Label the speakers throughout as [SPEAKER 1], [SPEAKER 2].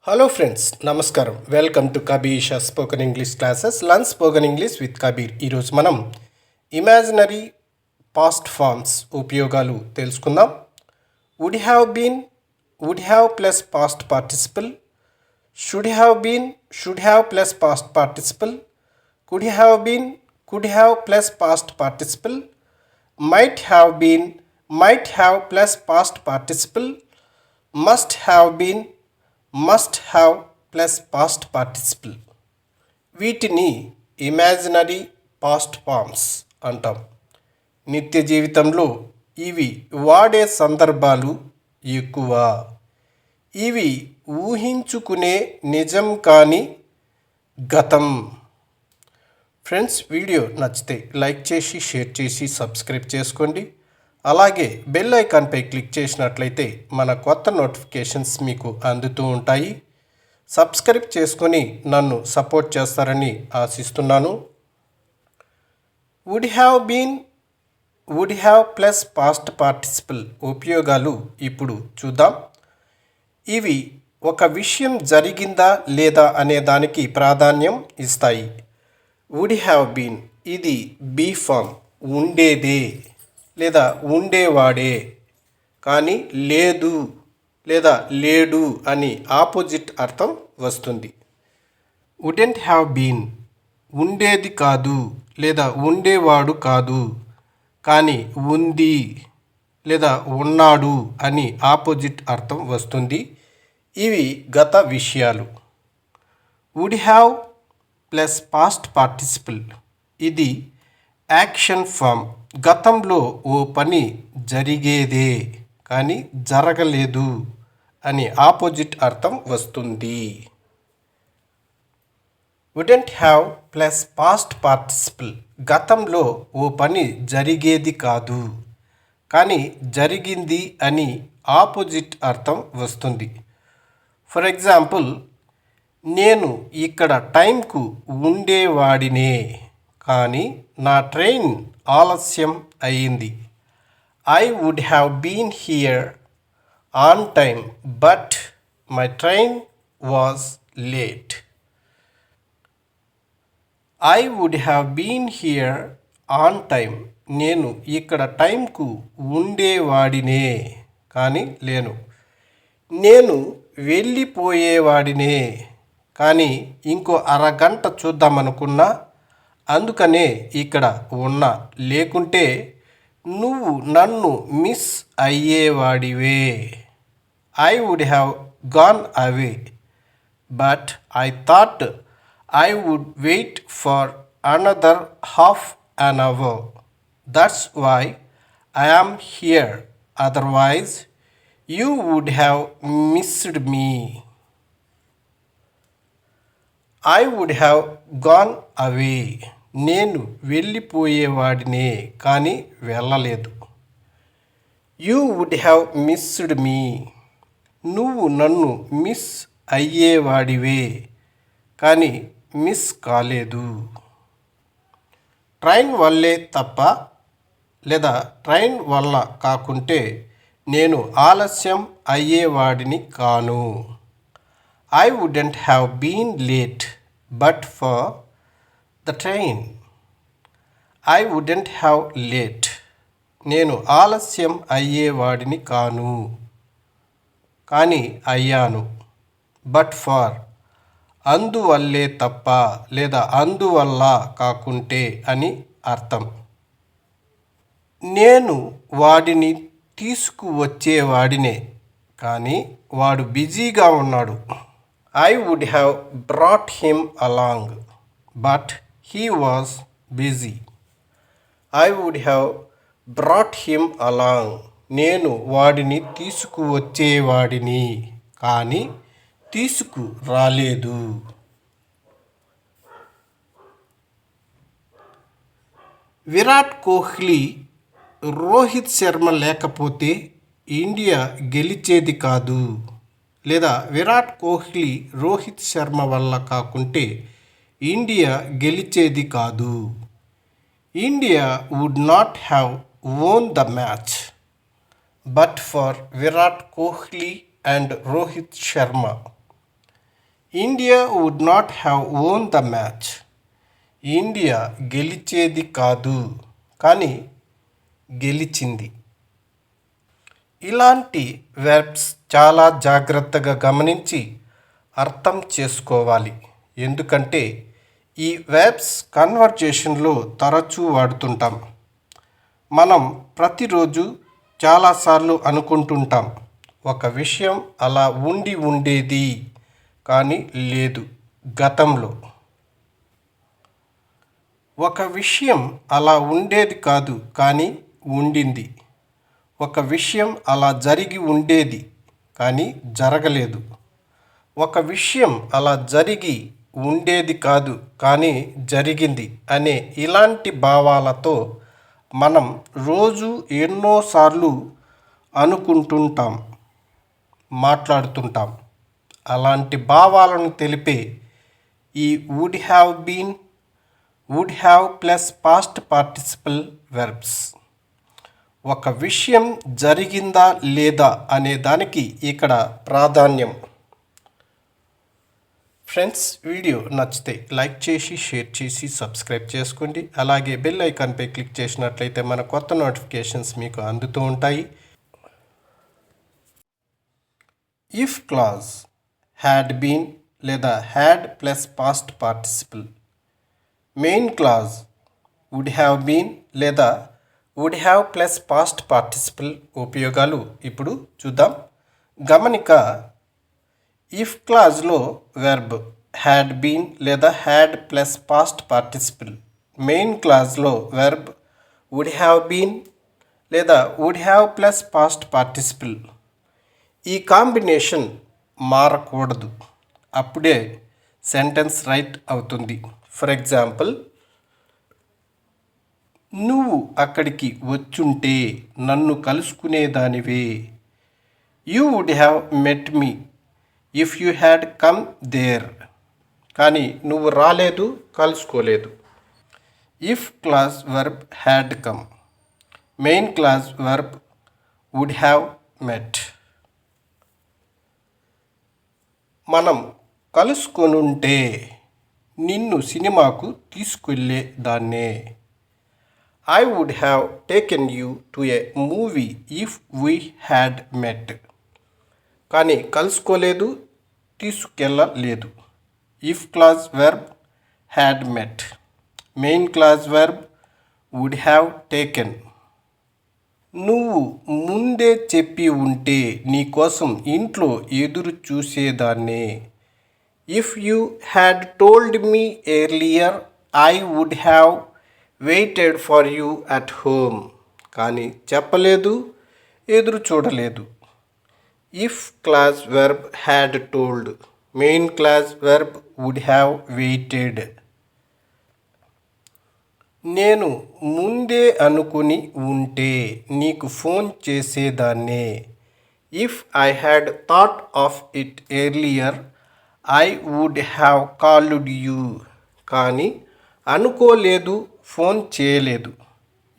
[SPEAKER 1] Hello friends, నమస్కారం. Welcome to కబీషా spoken English classes. Learn spoken English with Kabir. ఈరోజు మనం ఇమాజినరీ పాస్ట్ ఫార్మ్స్ ఉపయోగాలు తెలుసుకుందాం. Would have been, would have plus past participle, should have been, should have plus past participle, could have been, could have plus past participle, might have been, might have plus past participle, must have been, must have plus past participle. వీటిని imaginary past forms అంటాం. నిత్య జీవితంలో ఇవి వాడే సందర్భాలు ఎక్కువ. ఇవి ఊహించుకునే నిజం కాని గతం. ఫ్రెండ్స్, వీడియో నచ్చితే లైక్ చేసి షేర్ చేసి సబ్స్క్రైబ్ చేసుకోండి. అలాగే బెల్ ఐకాన్పై క్లిక్ చేసినట్లయితే మన కొత్త నోటిఫికేషన్స్ మీకు అందుతూ ఉంటాయి. సబ్స్క్రైబ్ చేసుకొని నన్ను సపోర్ట్ చేస్తారని ఆశిస్తున్నాను. Would have been, would have plus past participle ఉపయోగాలు ఇప్పుడు చూద్దాం. ఇవి ఒక విషయం జరిగిందా లేదా అనే దానికి ప్రాధాన్యం ఇస్తాయి. వుడ్ హ్యావ్ బీన్ ఇది బీ ఫామ్, ఉండేదే లేదా ఉండేవాడే, కానీ లేదు లేదా లేడు అని ఆపోజిట్ అర్థం వస్తుంది. వుడెంట్ హ్యావ్ బీన్ ఉండేది కాదు లేదా ఉండేవాడు కాదు, కానీ ఉంది లేదా ఉన్నాడు అని ఆపోజిట్ అర్థం వస్తుంది. ఇవి గత విషయాలు. Would have plus past participle ఇది యాక్షన్ ఫామ్. గతంలో ఓ పని జరిగేదే కానీ జరగలేదు అని ఆపోజిట్ అర్థం వస్తుంది. Wouldn't have plus past participle గతంలో ఓ పని జరిగేది కాదు కానీ జరిగింది అని ఆపోజిట్ అర్థం వస్తుంది. ఫర్ ఎగ్జాంపుల్, నేను ఇక్కడ టైంకు ఉండేవాడినే కానీ నా ట్రైన్ ఆలస్యం అయింది. I would have been here on time but my train was late. I would have been here on time నేను ఇక్కడ టైంకు ఉండేవాడినే కానీ లేను. నేను వెళ్ళిపోయేవాడినే కానీ ఇంకో అరగంట చూద్దామనుకున్నా, అందుకనే ఇక్కడ ఉన్నా. లేకుంటే నువ్వు నన్ను మిస్ అయ్యేవాడివే. I would have gone away but I thought I would wait for another half an hour. That's why I am here. Otherwise you would have missed me. I would have gone away నేను వెళ్ళిపోయేవాడినే కానీ వెళ్ళలేదు. You would have missed me నువ్వు నన్ను miss అయ్యేవాడివే కానీ miss కాలేదు. Train వల్లే తప్ప లేదా ట్రైన్ వల్ల కాకుంటే నేను ఆలస్యం అయ్యేవాడిని కాను. I wouldn't have been late but for the train. I wouldn't have late నేను ఆలస్యం అయ్యేవాడిని కాను కానీ అయ్యాను. బట్ ఫర్ అందువల్లే తప్ప లేదా అందువల్ల కాకుంటే అని అర్థం. నేను వాడిని తీసుకువచ్చేవాడినే కానీ వాడు బిజీగా ఉన్నాడు. I would have brought him along but he was busy. I would have brought him along. నేను వాడిని తీసుకువచ్చేవాడిని కానీ తీసుకురాలేదు. విరాట్ కోహ్లీ, రోహిత్ శర్మ లేకపోతే ఇండియా గెలిచేది కాదు లేదా విరాట్ కోహ్లీ రోహిత్ శర్మ వల్ల కాకుంటే ఇండియా గెలిచేది కాదు. India would not have won the match but for Virat Kohli and Rohit Sharma. India would not have won the match. India గెలిచేది కాదు కానీ గెలిచింది. ఇలాంటి వెర్బ్స్ చాలా జాగ్రత్తగా గమనించి అర్థం చేసుకోవాలి. ఎందుకంటే ఈ వెర్బ్స్ కన్వర్జేషన్లో తరచూ వాడుతుంటాం. మనం ప్రతిరోజు చాలాసార్లు అనుకుంటుంటాం, ఒక విషయం అలా ఉండి ఉండేది కానీ లేదు గతంలో. ఒక విషయం అలా ఉండేది కాదు కానీ ఉండింది. ఒక విషయం అలా జరిగి ఉండేది కానీ జరగలేదు. ఒక విషయం అలా జరిగి ఉండేది కాదు కానీ జరిగింది అనే ఇలాంటి భావాలతో మనం రోజు ఎన్నోసార్లు అనుకుంటుంటాం, మాట్లాడుతుంటాం. అలాంటి భావాలను తెలిపే ఈ would have been, would have plus past participle verbs. ఒక విషయం జరిగిందా లేదా అనే దానికి ఇక్కడ ప్రాధాన్యం. ఫ్రెండ్స్, వీడియో నచ్చితే లైక్ చేసి, షేర్ చేసి, సబ్స్క్రైబ్ చేసుకోండి. అలాగే బెల్ ఐకాన్పై క్లిక్ చేసినట్లయితే మన కొత్త నోటిఫికేషన్స్ మీకు అందుతూ ఉంటాయి. ఇఫ్ క్లాజ్ హ్యాడ్ బీన్ లేదా had plus past participle. Main clause would have been లేదా would have plus past participle ఉపయోగాలు ఇప్పుడు చూద్దాం. గమనిక, ఇఫ్ క్లాజ్లో వెర్బ్ హ్యాడ్ బీన్ లేదా had plus past participle, main క్లాజ్లో వెర్బ్ వుడ్ హ్యావ్ బీన్ లేదా would have plus past participle. ఈ కాంబినేషన్ మారకూడదు, అప్పుడే సెంటెన్స్ రైట్ అవుతుంది. ఫర్ ఎగ్జాంపుల్, నువ్వు అక్కడికి వచ్చుంటే నన్ను కలుసుకునేదానివే. You would have met me if you had come there. కానీ నువ్వు రాలేదు, కలుసుకోలేదు. If clause verb had come, main clause verb would have met. మనం కలుసుకొనుంటే నిన్ను సినిమాకు తీసుకెళ్ళేదాన్నే. I would have taken you to a movie if we had met. కానీ కలుసుకోలేదు, తీసుకెళ్ళలేదు. If clause verb had met, main clause verb would have taken. నువ్వు ముందే చెప్పి ఉంటే నీకోసం ఇంట్లో ఎదురు చూసేదాన్నే. If you had told me earlier I would have waited for you at home. కానీ చెప్పలేదు, ఎదురు చూడలేదు. If clause verb had told, main clause verb would have waited. నేను ముందే అనుకుని ఉంటే నీకు ఫోన్ చేసేదాన్నే. If I had thought of it earlier I would have called you. కానీ అనుకోలేదు, ఫోన్ చేయలేదు.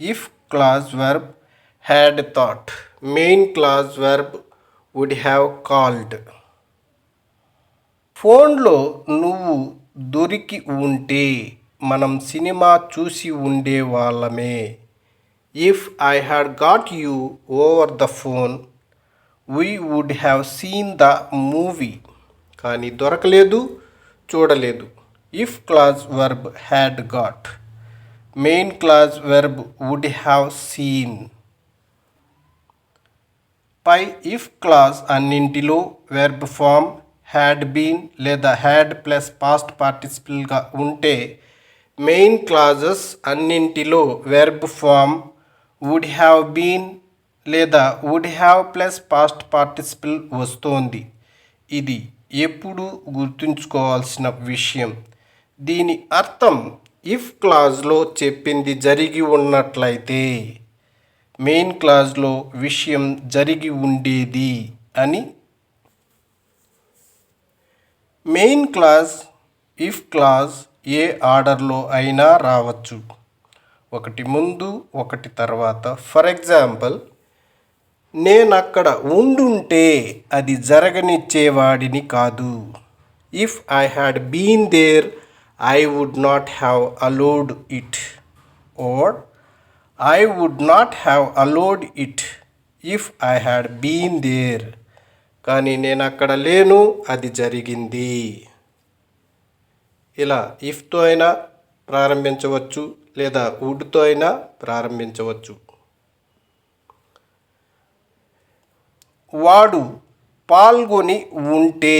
[SPEAKER 1] If clause verb had thought, main clause verb would have called. ఫోన్లో నువ్వు దొరికి ఉంటే మనం సినిమా చూసి ఉండేవాళ్ళమే. If I had got you over the phone we would have seen the movie. కానీ దొరకలేదు, చూడలేదు. If clause verb had got, main clause verb would have seen. పై ఇఫ్ క్లాజ్ అన్నింటిలో వెర్బ్ ఫామ్ హ్యాడ్ బీన్ లేదా had plus past పార్టిసిపల్గా ఉంటే, main clauses అన్నింటిలో verb form would have been లేదా would have plus past participle వస్తోంది. ఇది ఎప్పుడు గుర్తుంచుకోవాల్సిన విషయం. దీని అర్థం, ఇఫ్ క్లాజ్లో చెప్పింది జరిగి ఉన్నట్లయితే మెయిన్ క్లాజ్లో విషయం జరిగి ఉండేది అని. మెయిన్ క్లాజ్, ఇఫ్ క్లాజ్ ఏ ఆర్డర్లో అయినా రావచ్చు, ఒకటి ముందు ఒకటి తర్వాత. ఫర్ ఎగ్జాంపుల్, నేనక్కడ ఉండుంటే అది జరగనిచ్చేవాడిని కాదు. If I had been there, I would not have allowed it. Or I would not have allowed it if I had been there. కానీ నేను అక్కడ లేను, అది జరిగింది. ఇలా ఇఫ్తో అయినా ప్రారంభించవచ్చు లేదా వుడ్తో అయినా ప్రారంభించవచ్చు. వాడు పాల్గొని ఉంటే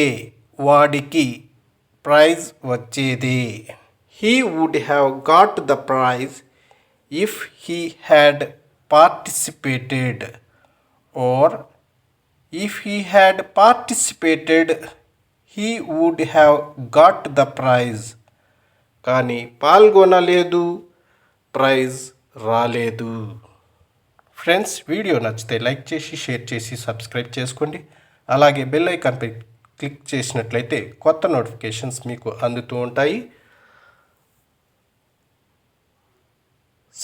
[SPEAKER 1] వాడికి ప్రైజ్ వచ్చేది. He would have got the prize if he had participated. Or if he had participated he would have got the prize. కానీ పాల్గొనలేదు, ప్రైజ్ రాలేదు. ఫ్రెండ్స్, వీడియో నచ్చితే లైక్ చేసి షేర్ చేసి సబ్స్క్రైబ్ చేసుకోండి. అలాగే బెల్ ఐకాన్పై క్లిక్ చేసినట్లయితే కొత్త నోటిఫికేషన్స్ మీకు అందుతూ ఉంటాయి.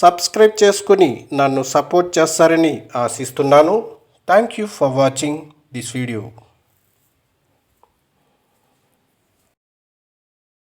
[SPEAKER 1] సబ్స్క్రైబ్ చేసుకుని నన్ను సపోర్ట్ చేస్తారని ఆశిస్తున్నాను. Thank you for watching this video.